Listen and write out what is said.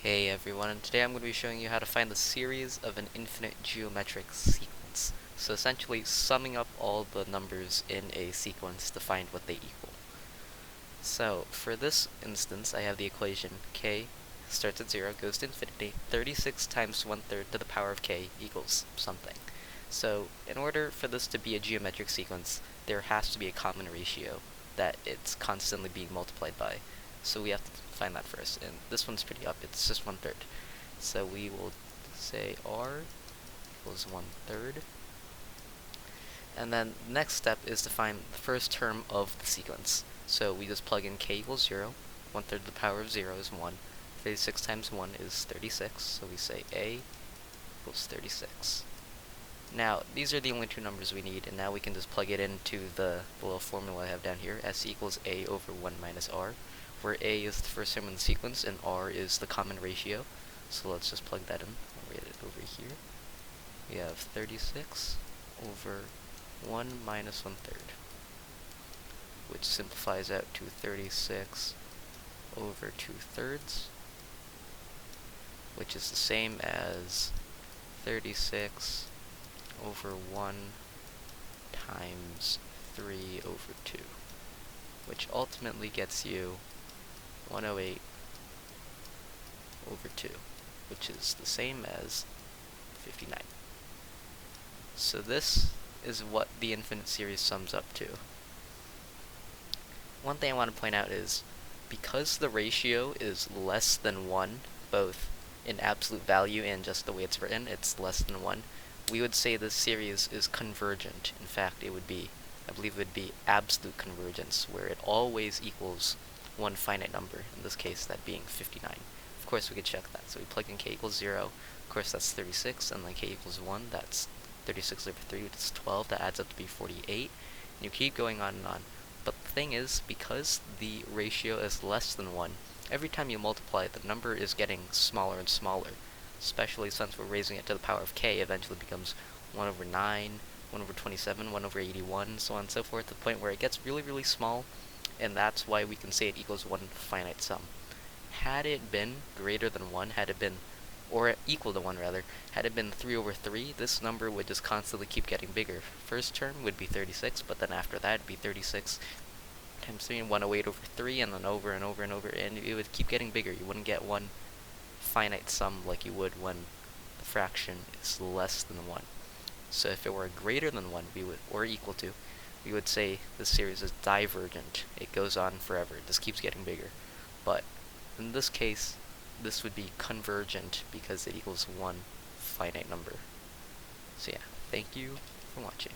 Hey everyone, and today I'm going to be showing you how to find the series of an infinite geometric sequence. So essentially summing up all the numbers in a sequence to find what they equal. So for this instance, I have the equation k starts at 0, goes to infinity, 36 times 1/3 to the power of k equals something. So in order for this to be a geometric sequence, there has to be a common ratio that it's constantly being multiplied by. So we have to find that first, and this one's pretty up, it's just 1/3. So we will say r equals 1/3. And then the next step is to find the first term of the sequence. So we just plug in k equals 0, 1/3 to the power of 0 is 1, 36 times 1 is 36, so we say a equals 36. Now, these are the only two numbers we need, and now we can just plug it into the little formula I have down here, s equals a over 1 minus r, where a is the first term in the sequence, and r is the common ratio. So let's just plug that in. I'll write it over here. We have 36 over 1 minus 1/3, which simplifies out to 36 over 2/3, which is the same as 36 over 1 times 3 over 2, which ultimately gets you 108 over 2, which is the same as 59. So this is what the infinite series sums up to. One thing I want to point out is, because the ratio is less than 1, both in absolute value and just the way it's written, it's less than 1, we would say this series is convergent. In fact, it would be, I believe it would be absolute convergence, where it always equals one finite number, in this case that being 59. Of course we could check that, so we plug in k equals 0, of course that's 36, and then k equals 1, that's 36 over 3, which is 12, that adds up to be 48, and you keep going on and on. But the thing is, because the ratio is less than 1, every time you multiply, the number is getting smaller and smaller, especially since we're raising it to the power of k, eventually becomes 1 over 9, 1 over 27, 1 over 81, so on and so forth, to the point where it gets really, really small, and that's why we can say it equals one finite sum. Had it been greater than 1, had it been, or equal to 1 rather, had it been 3 over 3, this number would just constantly keep getting bigger. First term would be 36, but then after that it'd be 36 times 3 and 108 over 3, and then over and over and over, and it would keep getting bigger. You wouldn't get one finite sum like you would when the fraction is less than 1. So if it were greater than 1, we would, or equal to, we would say this series is divergent. It goes on forever. It just keeps getting bigger. But in this case, this would be convergent because it equals one finite number. So yeah, thank you for watching.